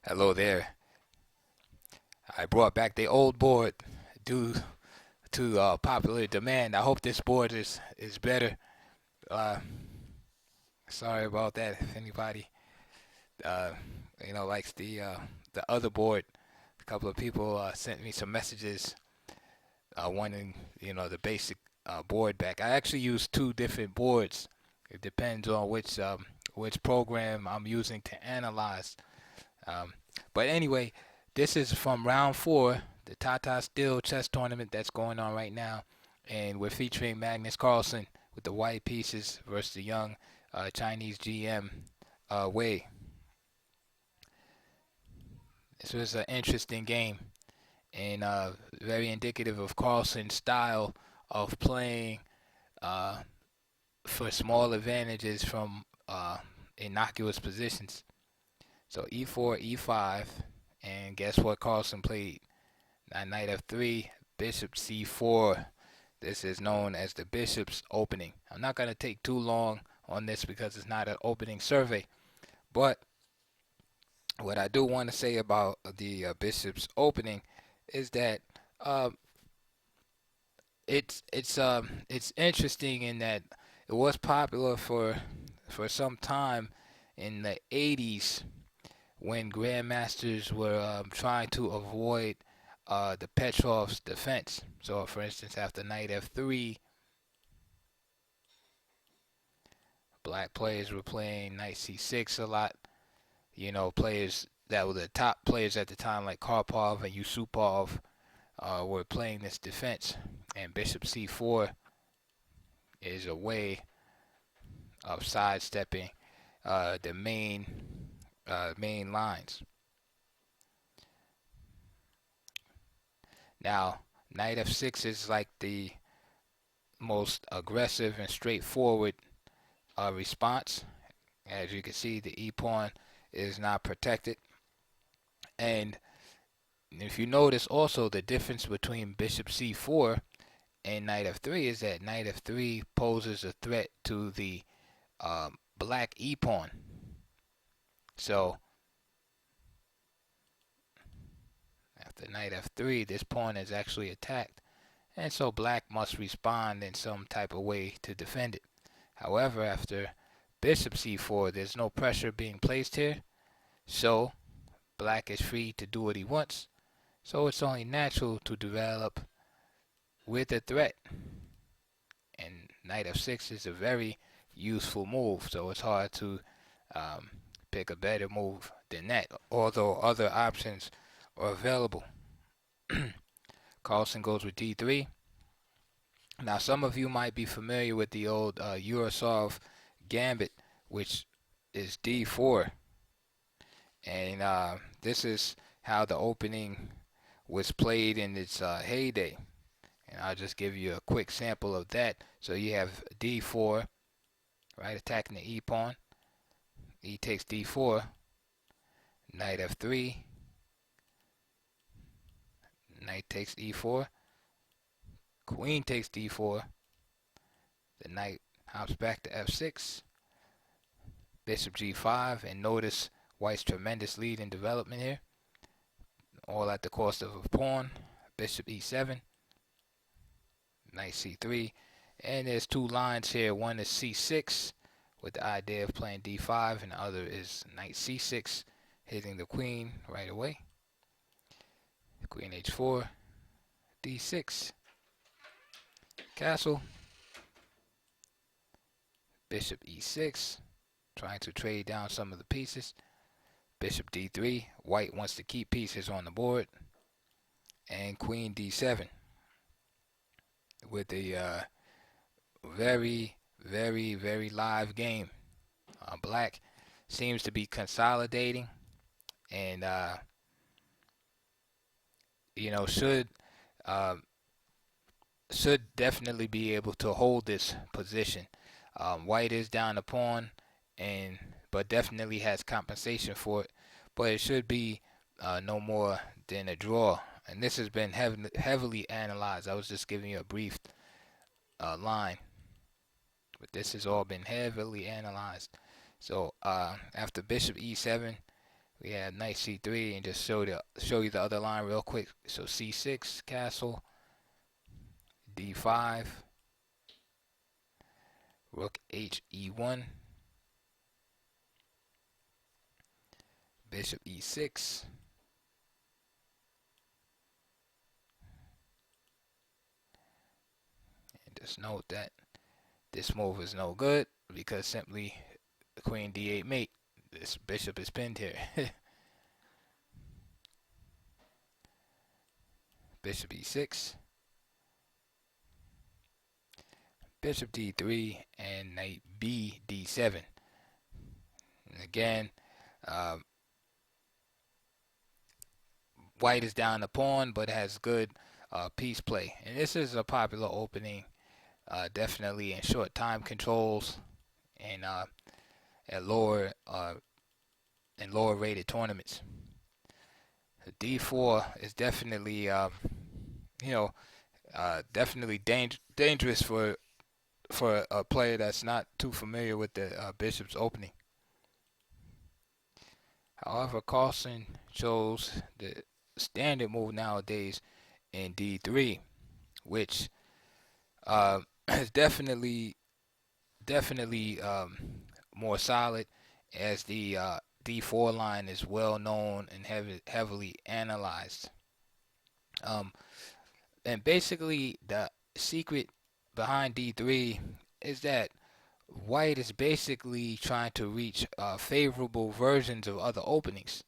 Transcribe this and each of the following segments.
Hello there. I brought back the old board due to popular demand. I hope this board is better. Uh, Sorry about that. If anybody uh, likes the other board, a couple of people sent me some messages wanting the basic board back. I actually use two different boards. It depends on which program I'm using to analyze. Um, but anyway, this is from round four, the Tata Steel chess tournament that's going on right now, and we're featuring Magnus Carlsen with the white pieces versus the young Chinese GM Wei. This was an interesting game and very indicative of Carlsen's style of playing uh, for small advantages from innocuous positions. So e4, e5, and guess what Carlsen played? Knight f3, bishop c4. This is known as the bishop's opening. I'm not going to take too long on this because it's not an opening survey. But what I do want to say about the bishop's opening is that uh, it's interesting in that it was popular for some time in the 80s when grandmasters were trying to avoid the Petrov's defense. So, for instance, after knight f3, black players were playing knight c6 a lot. Players that were the top players at the time, like Karpov and Yusupov, were playing this defense. And bishop c4 is a way of sidestepping the main lines. Now, knight f6 is like the most aggressive and straightforward response. As you can see, the e-pawn is not protected. And if you notice also the difference between bishop c4 and knight f3 is that knight f3 poses a threat to the black e-pawn. So after knight f3, this pawn is actually attacked. And so black must respond in some type of way to defend it. However, after bishop c4, there's no pressure being placed here. So black is free to do what he wants. So it's only natural to develop with a threat. And knight f6 is a very useful move. So it's hard to um, pick a better move than that, although other options are available. Carlsen goes with d3. Now, some of you might be familiar with the old Urasov gambit, which is d4. And this is how the opening was played in its heyday. And I'll just give you a quick sample of that. So you have d4, right, attacking the e-pawn. E takes d4, knight f3, knight takes e4, queen takes d4, the knight hops back to f6, bishop g5, and notice white's tremendous lead in development here, all at the cost of a pawn. Bishop e7, knight c3, and there's two lines here. One is c6 with the idea of playing d5, and the other is knight c6, hitting the queen right away. Queen h4, d6, castle, bishop e6, trying to trade down some of the pieces. Bishop d3, white wants to keep pieces on the board, and queen d7 with a very, very, very live game. Black seems to be consolidating and you know should uh, should definitely be able to hold this position. White is down a pawn, and but definitely has compensation for it. But it should be no more than a draw. And this has been heavily analyzed. I was just giving you a brief line, but this has all been heavily analyzed. So after bishop e7, We have knight c3 and just show you the other line real quick. So c6 castle, d5, rook he1, bishop e6, and just note that this move is no good because simply queen d8 mate. This bishop is pinned here. Bishop e6, bishop d3, and knight b d7. And again, uh, white is down the pawn but has good piece play. And this is a popular opening, definitely in short time controls and at lower rated tournaments. D4 is definitely definitely dangerous for a player that's not too familiar with the bishop's opening. However, Carlsen chose the standard move nowadays in D3, which is definitely more solid, as the D4 line is well known and heavily analyzed. And basically, the secret behind D3 is that white is basically trying to reach favorable versions of other openings,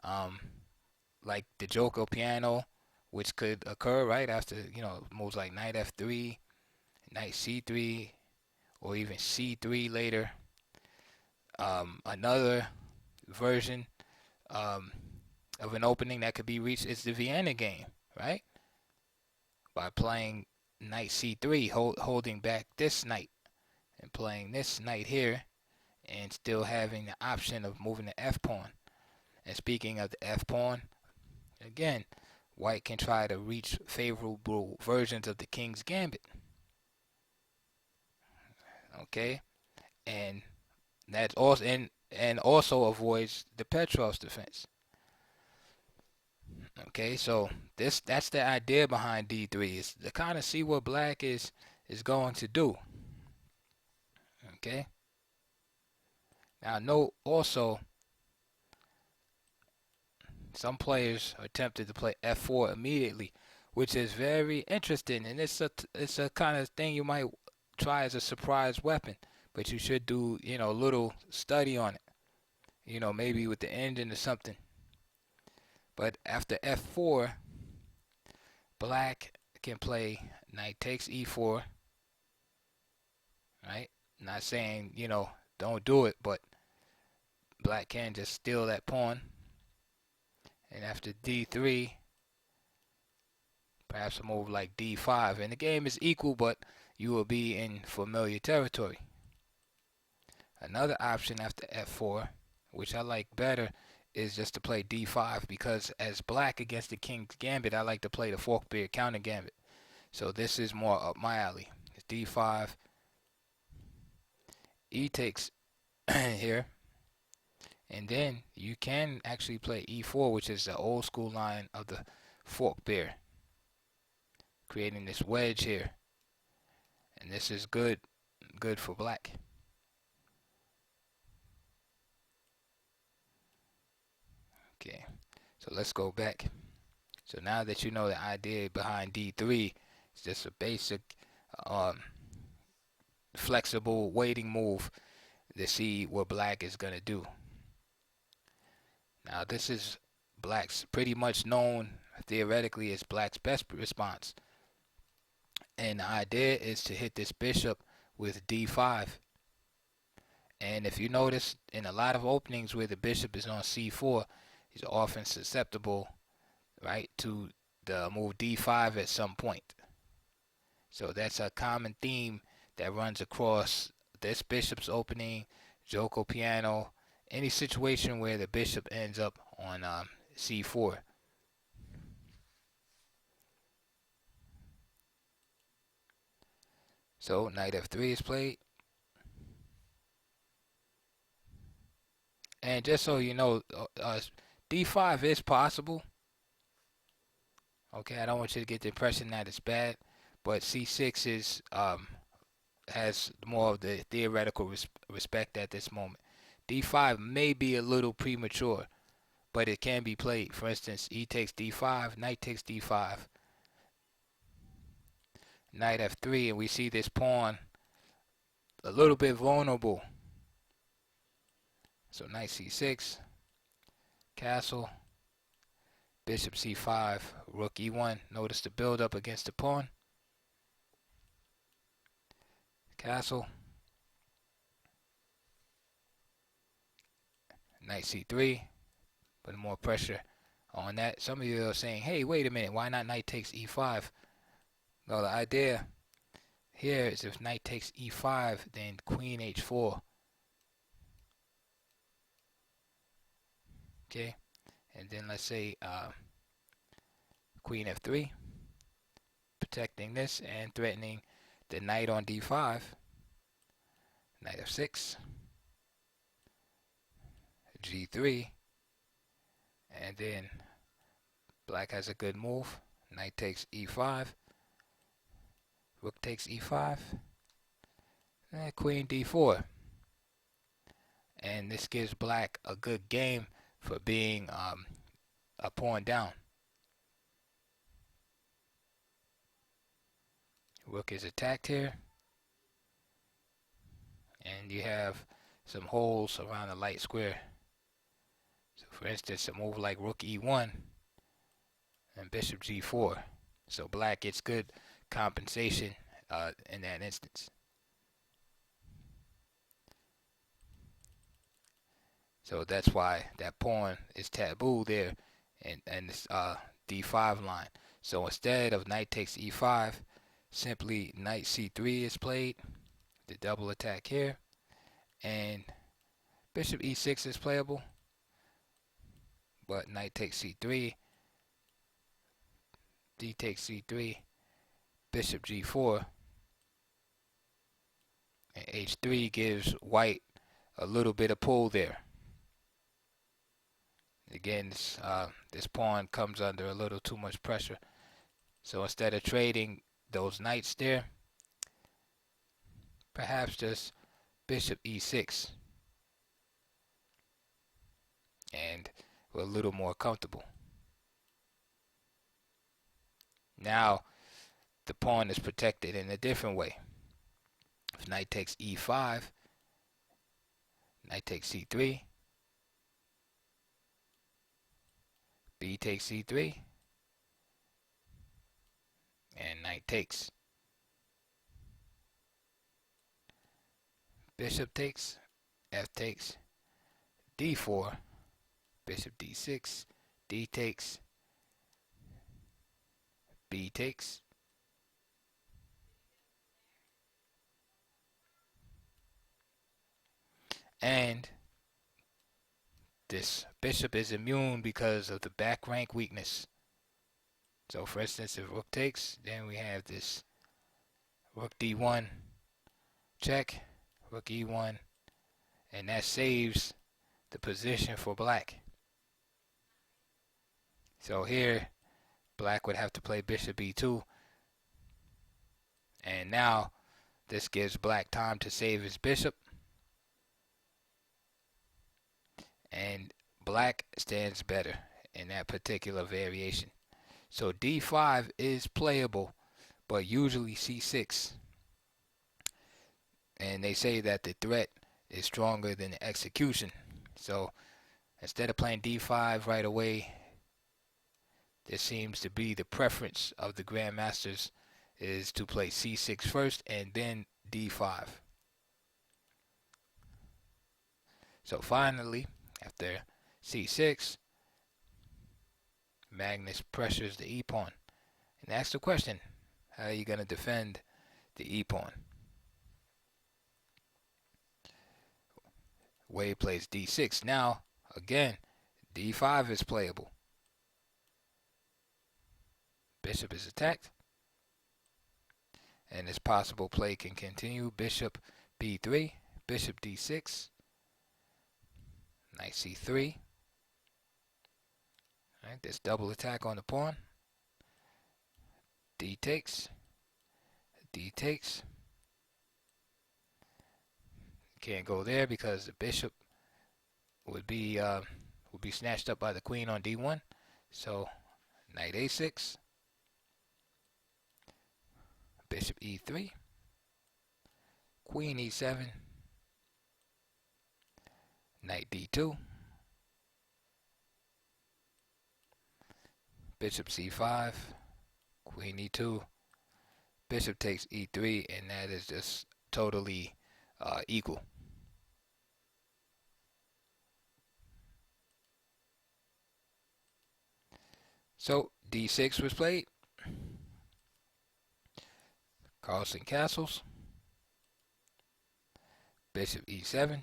um, like the Joker piano, which could occur right after moves like knight f3, knight c3, or even c3 later. Another version of an opening that could be reached is the Vienna game, right? By playing knight c3, holding back this knight, and playing this knight here, and still having the option of moving the f pawn. And speaking of the f pawn, again, white can try to reach favorable versions of the king's gambit. Okay, and that's also and also avoids the Petrov's defense. Okay, so that's the idea behind D3, is to kind of see what black is going to do. Okay. Now note also, some players are tempted to play F4 immediately, which is very interesting, and it's a kind of thing you might try as a surprise weapon, but you should do a little study on it. Maybe with the ending or something. But after F4, black can play knight takes E4, right? Not saying, don't do it, but black can just steal that pawn. And after D3, perhaps a move like D5. And the game is equal, but you will be in familiar territory. Another option after F4, which I like better, is just to play D5, because as black against the king's gambit, I like to play the fork-bear counter gambit. So this is more up my alley. It's D5, E takes here, and then you can actually play E4, which is the old school line of the fork-bear, creating this wedge here. And this is good for black. Okay, so let's go back. So now that you know the idea behind D3, it's just a basic flexible waiting move to see what black is going to do. Now this is black's pretty much known theoretically as black's best response. And the idea is to hit this bishop with D5. And if you notice, in a lot of openings where the bishop is on C4, he's often susceptible, right, to the move D5 at some point. So that's a common theme that runs across this bishop's opening, Joko piano, any situation where the bishop ends up on C4. So knight F3 is played. And just so you know, d5 is possible. Okay, I don't want you to get the impression that it's bad, but c6 is has more of the theoretical respect at this moment. d5 may be a little premature, but it can be played. For instance, e takes d5, knight takes d5, knight f3, and we see this pawn a little bit vulnerable. So knight c6, castle, bishop c5, rook e1. Notice the build up against the pawn. Castle, knight c3, put more pressure on that. Some of you are saying, hey, wait a minute, why not knight takes e5? No, the idea here is if knight takes e5, then queen h4. Okay, and then let's say queen f3, protecting this and threatening the knight on d5, knight f6, g3, and then black has a good move. Knight takes e5, rook takes e5, and queen d4. And this gives black a good game for being a pawn down. Rook is attacked here, and you have some holes around the light square. So for instance, a move like rook e1 and bishop g4. So black gets good compensation in that instance. So that's why that pawn is taboo there in this d5 line. So instead of knight takes e5, simply knight c3 is played, the double attack here, and bishop e6 is playable, but knight takes c3, d takes c3, bishop g4, and h3 gives white a little bit of pull there. Again, this pawn comes under a little too much pressure. So instead of trading those knights there, perhaps just bishop e6, and we're a little more comfortable. Now the pawn is protected in a different way. If knight takes e5, knight takes c3, b takes c3, and knight takes. Bishop takes, f takes, d4, bishop d6, d takes, b takes, and this bishop is immune because of the back rank weakness. So for instance, if rook takes, then we have this rook d1 check, rook e1, and that saves the position for black. So here black would have to play bishop e2, and now this gives black time to save his bishop, and black stands better in that particular variation. So d5 is playable, but usually c6, and they say that the threat is stronger than the execution. So instead of playing d5 right away, this seems to be the preference of the grandmasters, is to play c6 first and then d5. So finally, after c6, Magnus pressures the e-pawn and asks the question, how are you going to defend the e-pawn? Wei plays d6. Now, again, d5 is playable. Bishop is attacked, and this possible play can continue. Bishop b3, bishop d6, Knight c3. Alright, this double attack on the pawn. D takes. D takes. Can't go there because the bishop would be snatched up by the queen on d1. So knight a6. Bishop e3. Queen e7. Knight d2. Bishop c5. Queen e2. Bishop takes e3, and that is just totally equal. So d6 was played. Carlsen castles. Bishop e7.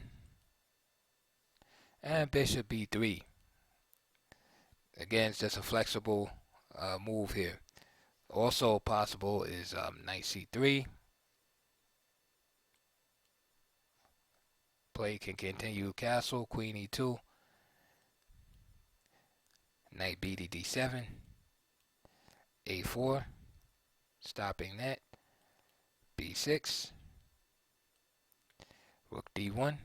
And bishop b3. Again, it's just a flexible move here. Also possible is knight c3. Play can continue castle, queen e2. Knight b to d7. a4. Stopping that. b6. Rook d1.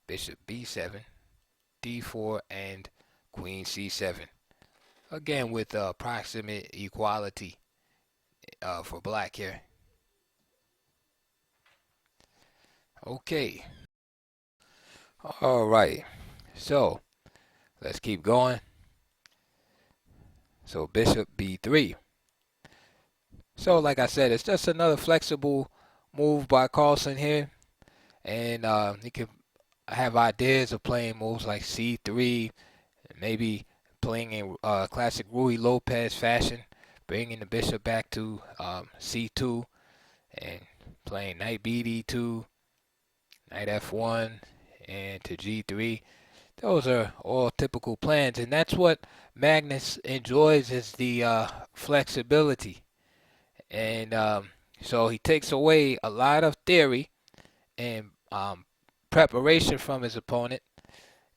Bishop b7. d4 and queen c7. Again with approximate equality for black here. Okay. All right. So let's keep going. So bishop b3. So like I said, it's just another flexible move by Carlsen here. And he can have ideas of playing moves like c3, maybe playing in classic Ruy Lopez fashion, bringing the bishop back to c2 and playing knight bd2, knight f1, and to g3. Those are all typical plans, and that's what Magnus enjoys, is the flexibility. And so he takes away a lot of theory and preparation from his opponent.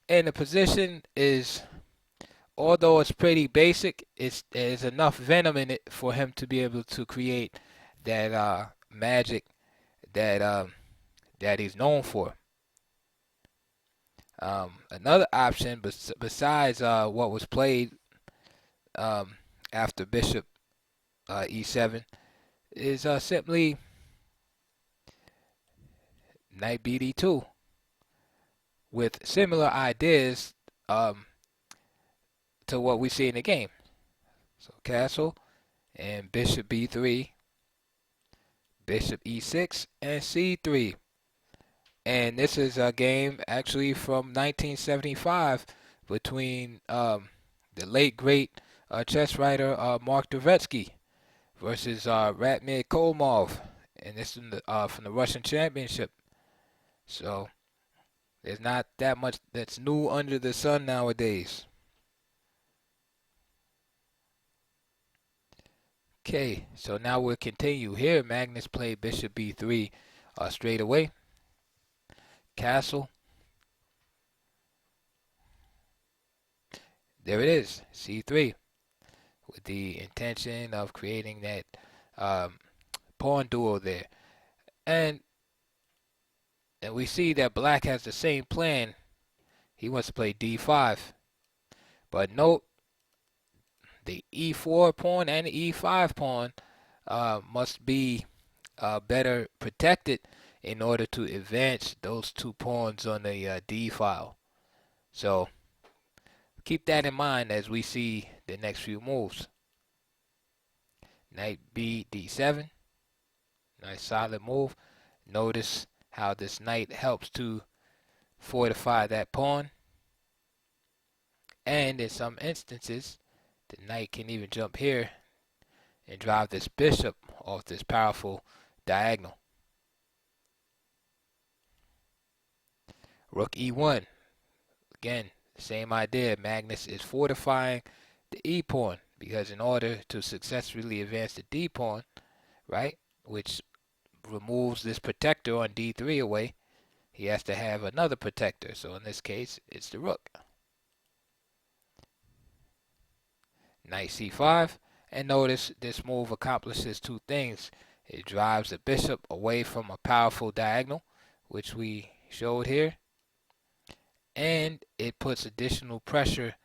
And the position is, although it's pretty basic, there's enough venom in it for him to be able to create that magic that he's known for. Another option besides what was played after bishop e7 is simply knight bd2 with similar ideas to what we see in the game. So castle and bishop b3, bishop e6, and c3. And this is a game actually from 1975 between the late great chess writer Mark Dvoretsky versus Ratmir Kolmov, and this is from the Russian Championship. So there's not that much that's new under the sun nowadays. Okay, so now we'll continue here. Magnus played bishop b3 straight away. Castle. There it is, c3, with the intention of creating that pawn duo there. And we see that black has the same plan. He wants to play d5. But note, the e4 pawn and the e5 pawn must be better protected in order to advance those two pawns on the d file. So keep that in mind as we see the next few moves. Knight b d7. Nice solid move. Notice how this knight helps to fortify that pawn. And in some instances, the knight can even jump here and drive this bishop off this powerful diagonal. Rook e1. Again, same idea. Magnus is fortifying the e pawn, because in order to successfully advance the d pawn, right, which removes this protector on d3 away, he has to have another protector. So in this case, it's the rook. Knight c5, and notice this move accomplishes two things. It drives the bishop away from a powerful diagonal, which we showed here, and it puts additional pressure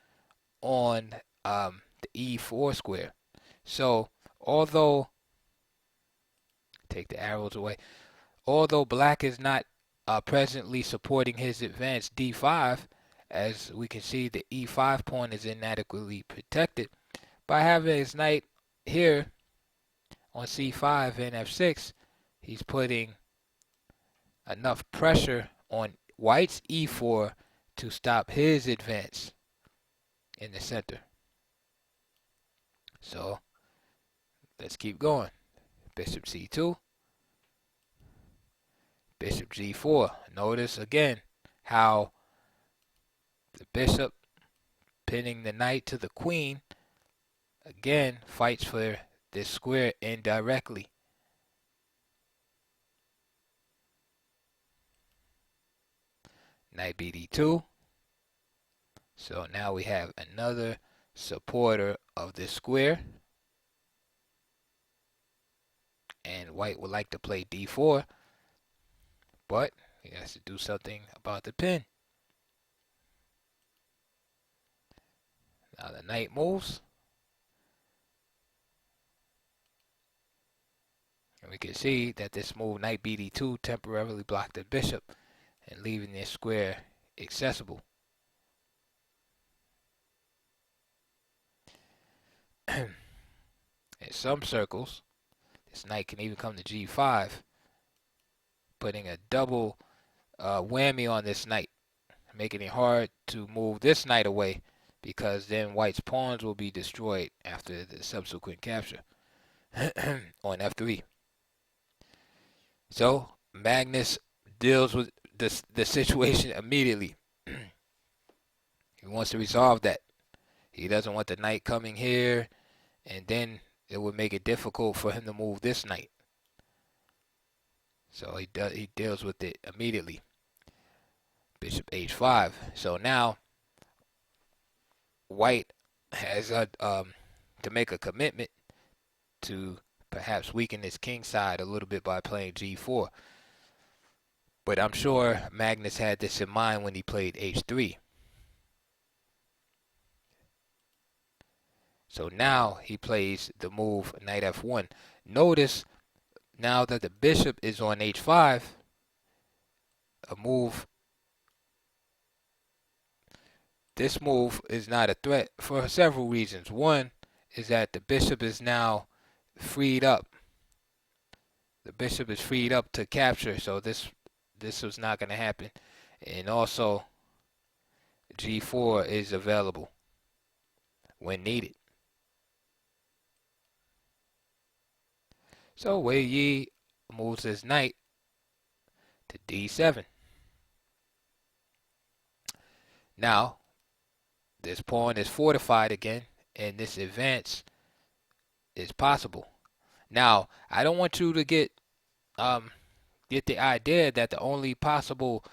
on the e4 square. So although, take the arrows away, although black is not presently supporting his advance d5, as we can see the e5 pawn is inadequately protected, by having his knight here on c5 and f6, he's putting enough pressure on white's e4 to stop his advance in the center. So let's keep going. Bishop c2, bishop g4. Notice again how the bishop pinning the knight to the queen again fights for this square indirectly. Knight bd2. So now we have another supporter of this square. And white would like to play d4, but he has to do something about the pin. Now the knight moves. And we can see that this move, knight bd2, temporarily blocked the bishop and leaving this square accessible. In some circles, this knight can even come to g5, putting a double whammy on this knight, making it hard to move this knight away because then white's pawns will be destroyed after the subsequent capture on f3. So Magnus deals with the situation immediately. He wants to resolve that. He doesn't want the knight coming here, and then it would make it difficult for him to move this knight. So he deals with it immediately. Bishop h5. So now white has to make a commitment to perhaps weaken his king side a little bit by playing g4. But I'm sure Magnus had this in mind when he played h3. So now he plays the move knight f1. Notice now that the bishop is on h5, a move. This move is not a threat for several reasons. One is that the bishop is now freed up. The bishop is freed up to capture, so this was not going to happen. And also, g4 is available when needed. So Wei Yi moves his knight to d7. Now, this pawn is fortified again, and this advance is possible. Now, I don't want you to get the idea that the only possible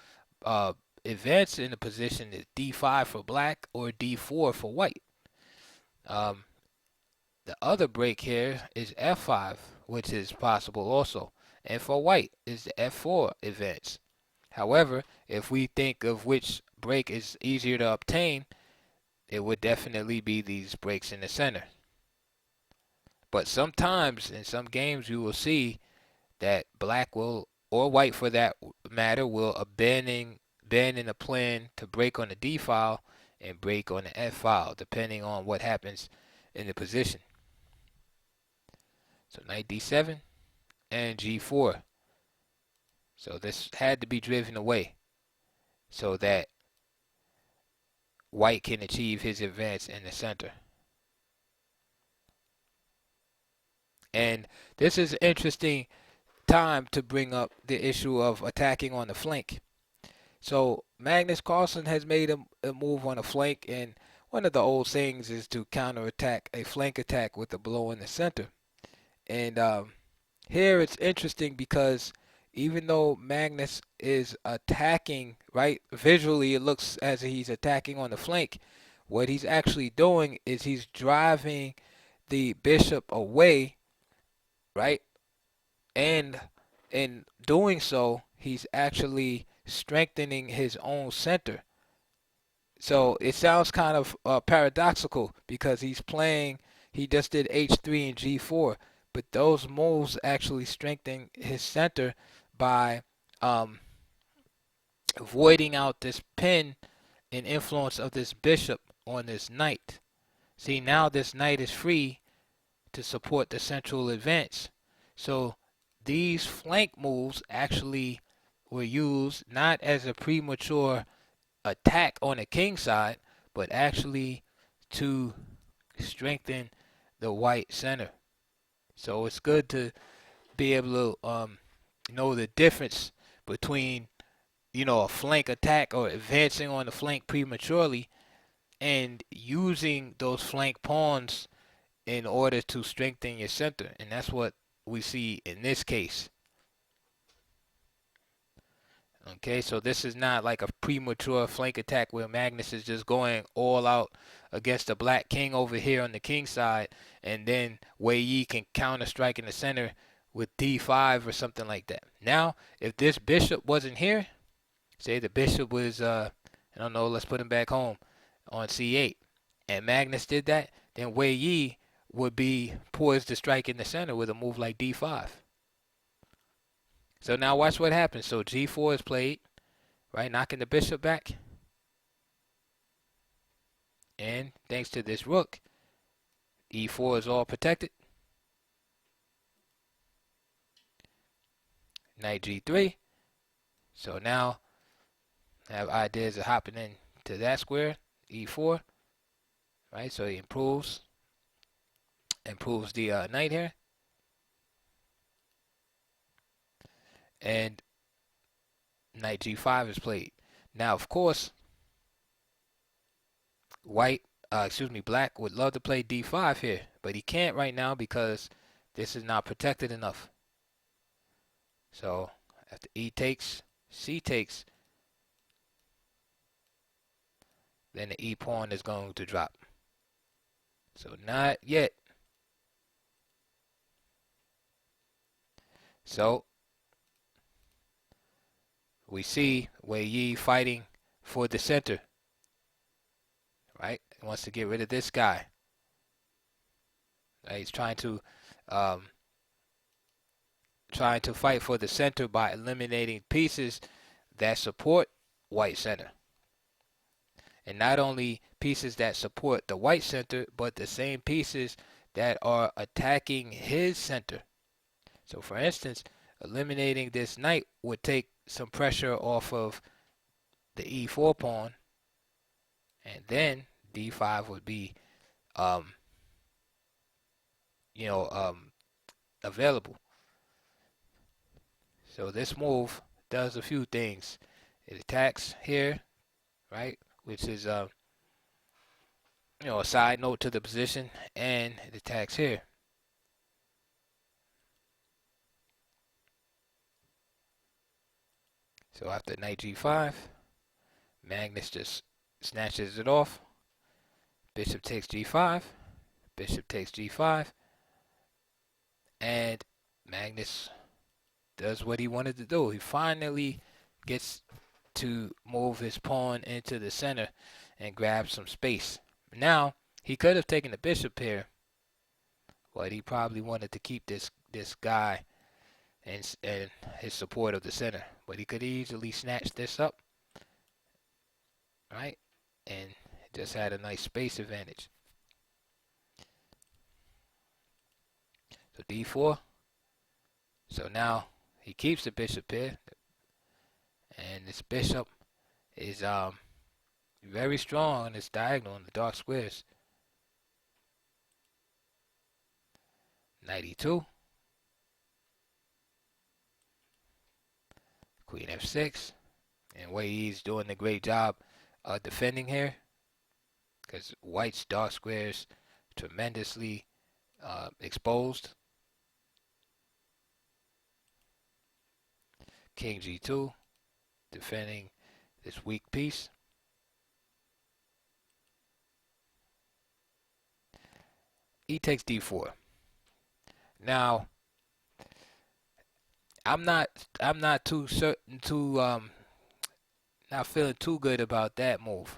advance in the position is d5 for black or d4 for white. The other break here is f5, which is possible also. And for white is the f4 advance. However, if we think of which break is easier to obtain, it would definitely be these breaks in the center. But sometimes in some games you will see that black will, or white for that matter, will abandon a plan to break on the d file and break on the f file, depending on what happens in the position. So knight d7 and g4. So this had to be driven away so that white can achieve his advance in the center. And this is an interesting time to bring up the issue of attacking on the flank. So Magnus Carlsen has made a move on the flank, and one of the old sayings is to counterattack a flank attack with a blow in the center. And here it's interesting because even though Magnus is attacking, right? Visually, it looks as if he's attacking on the flank. What he's actually doing is he's driving the bishop away, right? And in doing so, he's actually strengthening his own center. So it sounds kind of paradoxical because he just did h3 and g4, but those moves actually strengthen his center by um, voiding out this pin and influence of this bishop on this knight. See, now this knight is free to support the central advance. So these flank moves actually were used not as a premature attack on the king side, but actually to strengthen the white center. So it's good to be able to know the difference between a flank attack or advancing on the flank prematurely and using those flank pawns in order to strengthen your center. And that's what we see in this case. Okay, so this is not like a premature flank attack where Magnus is just going all out against the black king over here on the king side, and then Wei Yi can counter strike in the center with d5 or something like that. Now, if this bishop wasn't here, say the bishop was, I don't know, let's put him back home on c8, and Magnus did that, then Wei Yi would be poised to strike in the center with a move like d5. So now watch what happens. So g4 is played, right, knocking the bishop back. And thanks to this rook, e4 is all protected. Knight g3. So now I have ideas of hopping in to that square, e4, right? So he improves the knight here. And knight g5 is played. Now, of course, black would love to play d5 here, but he can't right now because this is not protected enough. So after e takes, c takes, then the e pawn is going to drop. So not yet. So we see Wei Yi fighting for the center, right? He wants to get rid of this guy. Right? He's trying to fight for the center by eliminating pieces that support white center. And not only pieces that support the white center, but the same pieces that are attacking his center. So for instance, eliminating this knight would take some pressure off of the e4 pawn, and then d5 would be available. So this move does a few things. It attacks here, right, which is a side note to the position, and it attacks here. So after knight g5, Magnus just snatches it off. Bishop takes g5, bishop takes g5, and Magnus does what he wanted to do. He finally gets to move his pawn into the center and grab some space. Now, he could have taken the bishop here, but he probably wanted to keep this guy and his support of the center. But he could easily snatch this up, right? And just had a nice space advantage. So d4. So now he keeps the bishop here, and this bishop is very strong on this diagonal in the dark squares. Knight e2, queen f6, and Wei Yi's doing a great job defending here, because white's dark squares tremendously exposed. King G2, defending this weak piece. E takes D4. Now, I'm not too certain not feeling too good about that move.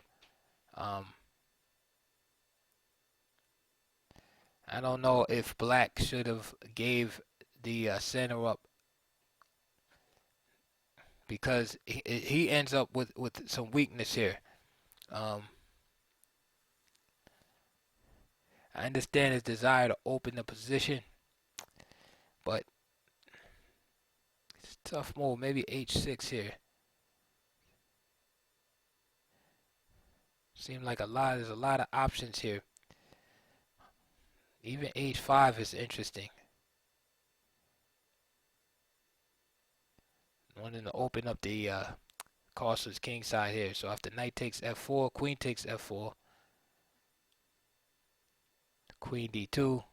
Um, I don't know if black should have gave the center up, because he ends up with some weakness here. Um, I understand his desire to open the position, but it's a tough move. Maybe H6 here. Seems like there's a lot of options here. Even H5 is interesting. Wanting to open up the Carlsen's king side here. So after knight takes F4, queen takes F4, queen D2,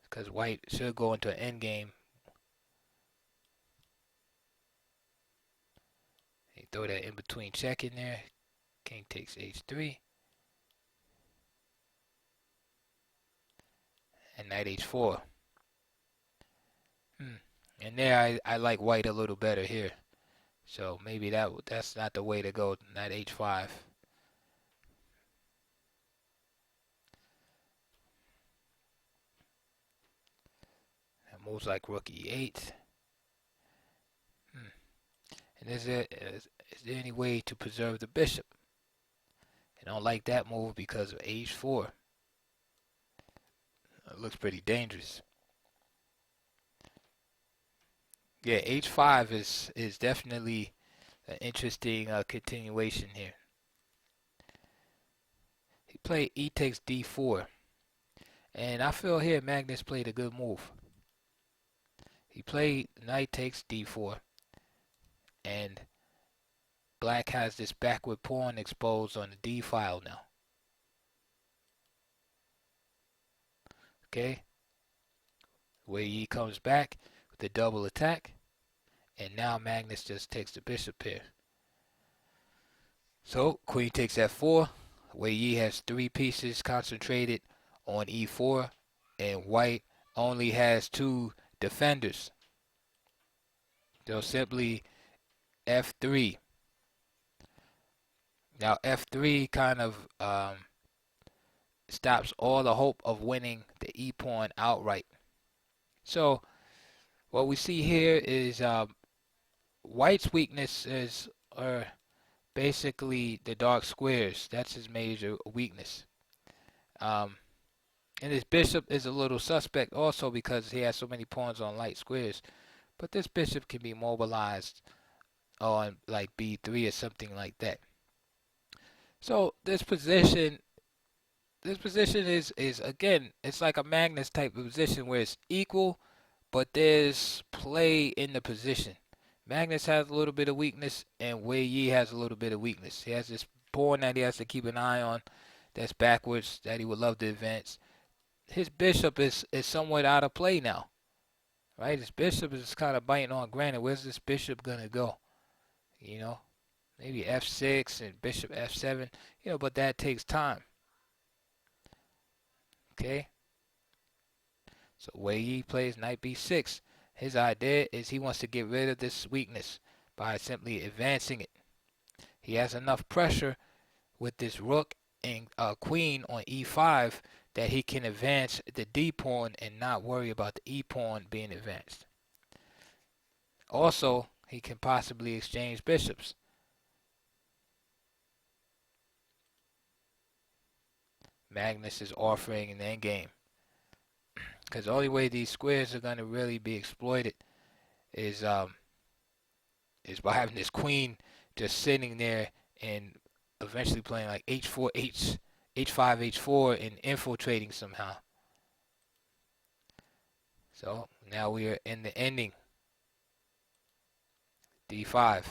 because white should go into an endgame. He throw that in between check in there. King takes H3. And knight H4. And there I like white a little better here. So maybe that's not the way to go. Knight H5. That moves like rook E8. And is there any way to preserve the bishop? I don't like that move because of H4. It looks pretty dangerous. Yeah, H5 is definitely an interesting continuation here. He played E takes D4. And I feel here Magnus played a good move. He played knight takes D4. And black has this backward pawn exposed on the D file now. Okay. Wei Yi comes back with the double attack. And now Magnus just takes the bishop here. So queen takes F4. Wei Yi has 3 pieces concentrated on E4. And white only has 2 defenders. They'll simply F3. Now F3 kind of stops all the hope of winning the E pawn outright. So what we see here is white's weaknesses are basically the dark squares. That's his major weakness. And his bishop is a little suspect also because he has so many pawns on light squares. But this bishop can be mobilized on like B3 or something like that. So this position is again, it's like a Magnus type of position where it's equal, but there's play in the position. Magnus has a little bit of weakness, and Wei Yi has a little bit of weakness. He has this pawn that he has to keep an eye on that's backwards that he would love to advance. His bishop is somewhat out of play now, right? His bishop is kind of biting on granite. Where's this bishop going to go? You know, maybe F6 and bishop F7, but that takes time. Okay. So Wei Yi plays knight B6. His idea is he wants to get rid of this weakness by simply advancing it. He has enough pressure with this rook and queen on E5 that he can advance the D pawn and not worry about the E pawn being advanced. Also, he can possibly exchange bishops. Magnus is offering an endgame. Because the only way these squares are going to really be exploited is by having this queen just sitting there and eventually playing like H4, H5, H4 and infiltrating somehow. So now we are in the ending. D5.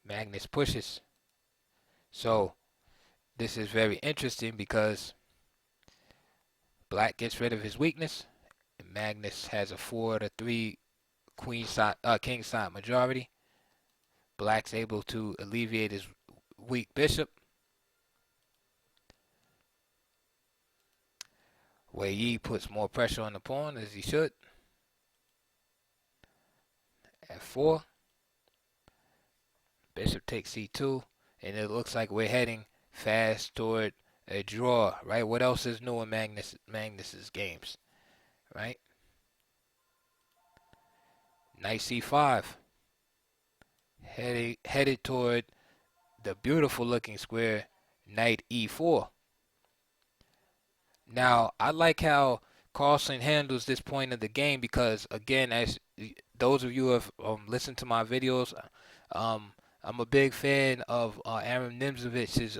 Magnus pushes. So this is very interesting because black gets rid of his weakness. And Magnus has a 4-3 queen side, king side majority. Black's able to alleviate his weak bishop. Wei Yi puts more pressure on the pawn as he should. F4. Bishop takes c2, and it looks like we're heading fast toward a draw, right? What else is new in Magnus's games, right? Knight c5, headed toward the beautiful looking square, knight e4. Now, I like how Carlsen handles this point of the game because, again, as those of you who have listened to my videos, um, I'm a big fan of Aaron Nimzovich's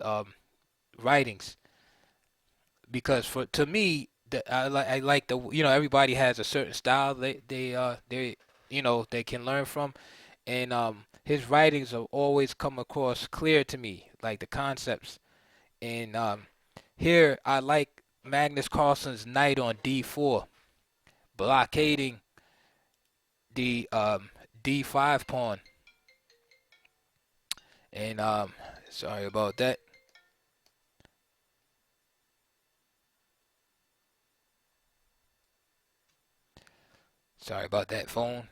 writings because to me, I like the everybody has a certain style they they can learn from, and his writings have always come across clear to me, like the concepts. And here I like Magnus Carlsen's knight on d4, blockading the d5 pawn. And sorry about that. Sorry about that phone.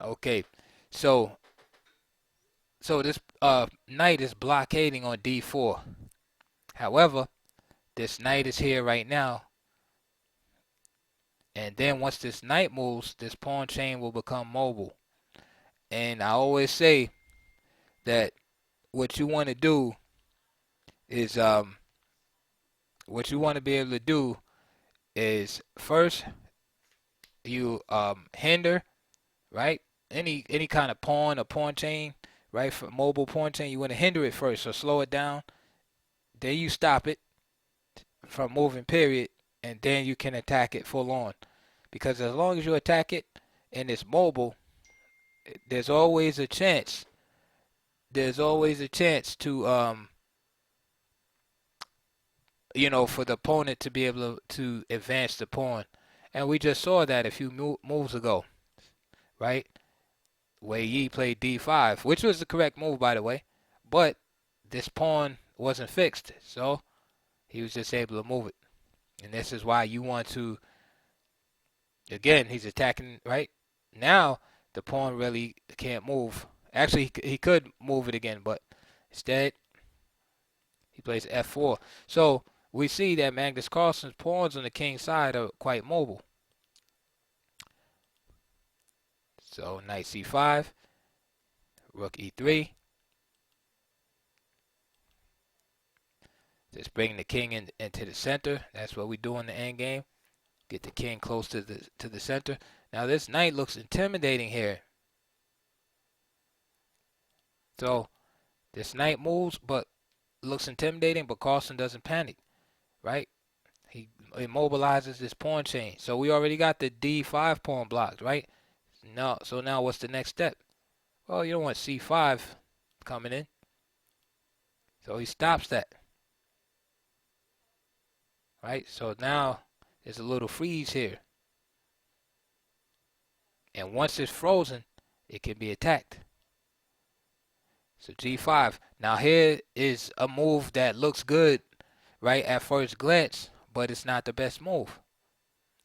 Okay, so this knight is blockading on d4. However, this knight is here right now, and then once this knight moves, this pawn chain will become mobile. And I always say that what you want to do is what you want to be able to do is first you hinder, right, any kind of pawn or pawn chain, right, for mobile pawn chain. You want to hinder it first, so slow it down, then you stop it from moving, period, and then you can attack it full on. Because as long as you attack it and it's mobile, there's always a chance. There's always a chance to for the opponent to be able to advance the pawn. And we just saw that a few moves ago, right? Wei Yi played d5, which was the correct move, by the way. But this pawn wasn't fixed, so he was just able to move it. And this is why you want to, again, he's attacking, right? Now, the pawn really can't move. Actually, he could move it again, but instead, he plays f4. So we see that Magnus Carlsen's pawns on the king side are quite mobile. So knight c5, rook e3. Just bring the king into the center. That's what we do in the endgame. Get the king close to the center. Now this knight looks intimidating here. So this knight moves, but looks intimidating. But Carlsen doesn't panic, right? He immobilizes this pawn chain. So we already got the d5 pawn blocked, right? So now what's the next step? Well, you don't want c5 coming in. So he stops that. Right? So now there's a little freeze here. And once it's frozen, it can be attacked. So g5. Now here is a move that looks good, right, at first glance, but it's not the best move.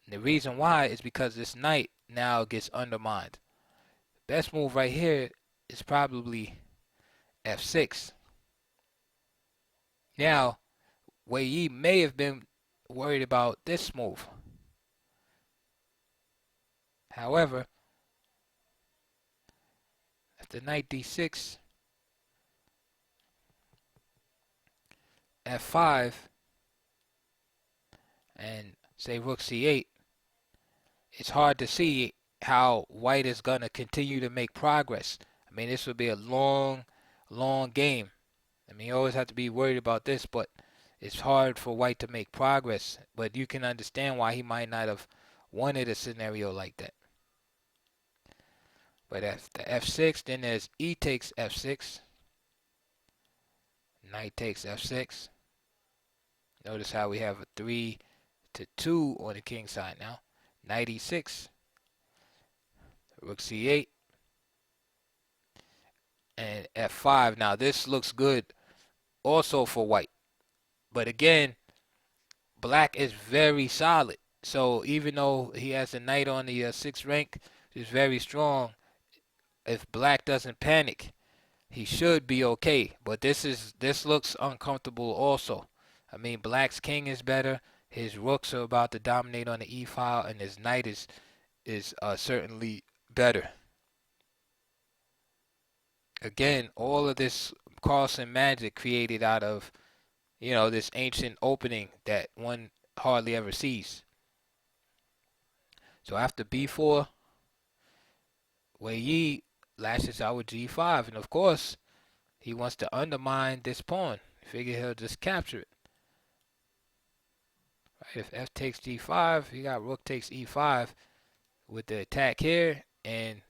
And the reason why is because this knight now gets undermined. Best move right here is probably f6. Now, Wei Yi may have been worried about this move. However, after knight d6, f5, and say rook c8, it's hard to see how white is going to continue to make progress. I mean, this would be a long game. I mean, you always have to be worried about this, but it's hard for white to make progress. But you can understand why he might not have wanted a scenario like that. But after f6, then there's e takes f6. Knight takes f6. Notice how we have a 3-2 on the king side now. Knight e6, rook c8, and f5. Now this looks good also for white. But again, black is very solid. So even though he has a knight on the 6th rank, which is very strong, if black doesn't panic, he should be okay. But this looks uncomfortable also. I mean, black's king is better. His rooks are about to dominate on the e file, and his knight is certainly better. Again, all of this Carlsen magic created out of, this ancient opening that one hardly ever sees. So after b4, Wei Yi lashes out with g5, and of course, he wants to undermine this pawn. Figure he'll just capture it. Right, if f takes g5, he got rook takes e5 with the attack here, and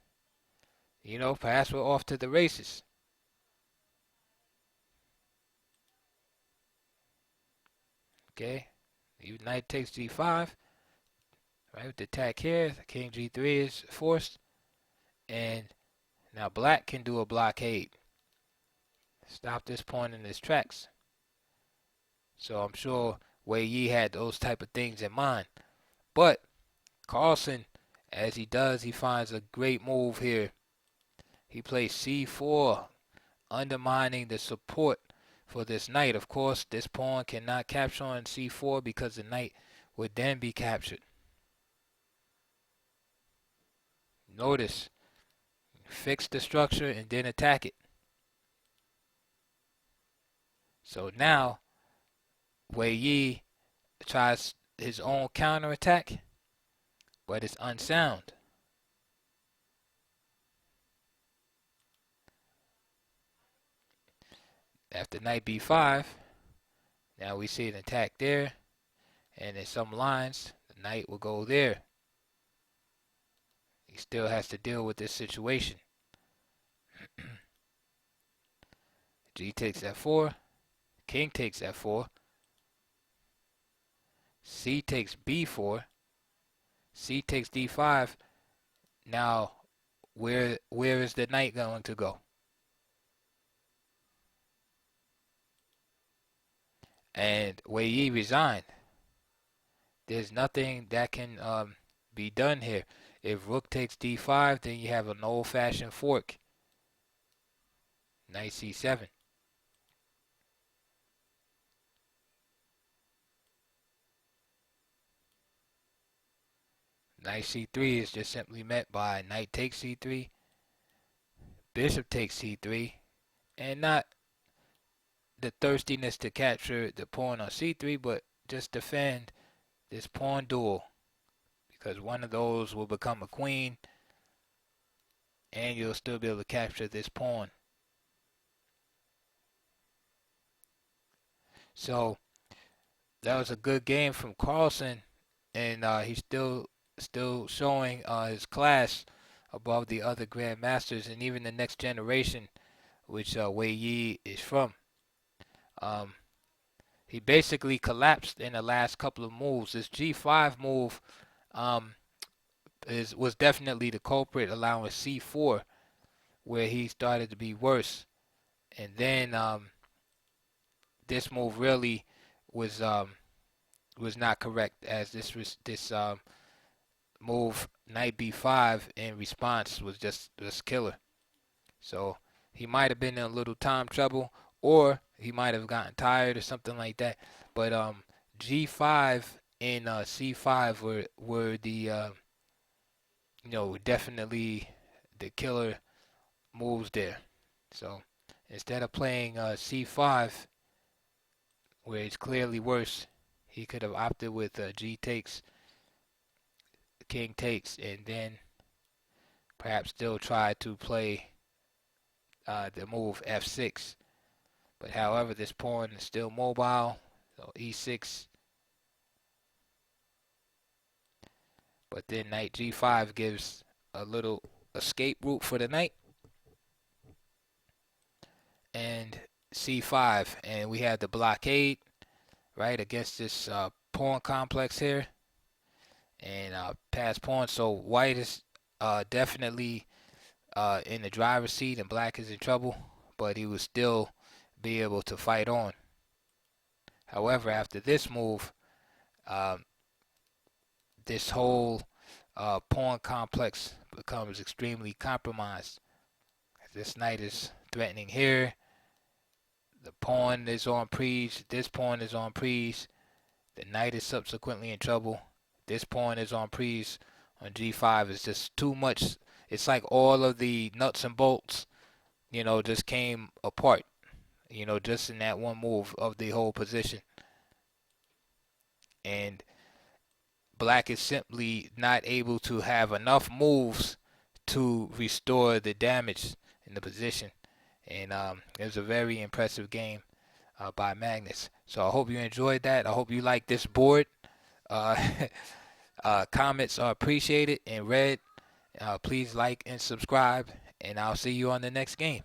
perhaps we're off to the races. Okay, knight takes g5, right, with the attack here. The king g3 is forced, and now black can do a blockade. Stop this pawn in its tracks. So I'm sure Wei Yi had those type of things in mind. But Carlsen, as he does, he finds a great move here. He plays c4, undermining the support for this knight. Of course, this pawn cannot capture on c4 because the knight would then be captured. Notice, fix the structure and then attack it. So now, Wei Yi tries his own counterattack, but it's unsound. After knight b5, now we see an attack there, and in some lines, the knight will go there. He still has to deal with this situation. G takes f4, king takes f4, c takes b4, c takes d5. Now, where is the knight going to go? And Wei Yi resigned. There's nothing that can be done here. If rook takes d5, then you have an old-fashioned fork. Knight c7. Knight c3 is just simply met by knight takes c3, bishop takes c3, and not the thirstiness to capture the pawn on c3, but just defend this pawn duel, because one of those will become a queen, and you'll still be able to capture this pawn. So that was a good game from Carlsen, and he's still showing his class above the other grandmasters and even the next generation, which Wei Yi is from. He basically collapsed in the last couple of moves. This g5 move was definitely the culprit, allowing c4, where he started to be worse. And then this move really was not correct, as this move knight b5 in response was just killer. So he might have been in a little time trouble, or he might have gotten tired or something like that. But g5 and c5 were the definitely the killer moves there. So instead of playing c5, where it's clearly worse, he could have opted with g takes, king takes, and then perhaps still try to play the move f6. But however, this pawn is still mobile, so e6. But then knight g5 gives a little escape route for the knight. And c5, and we have the blockade, right, against this pawn complex here. and pass pawn. So white is definitely in the driver's seat, and black is in trouble, but he will still be able to fight on. However, after this move, um, this whole pawn complex becomes extremely compromised. This knight is threatening here. The pawn is on prise. This pawn is on prise. The knight is subsequently in trouble. This pawn is on prise on g5. It's just too much. It's like all of the nuts and bolts, just came apart, just in that one move of the whole position. And black is simply not able to have enough moves to restore the damage in the position. And it was a very impressive game by Magnus. So I hope you enjoyed that. I hope you like this board. Uh, comments are appreciated and read. Please like and subscribe, and I'll see you on the next game.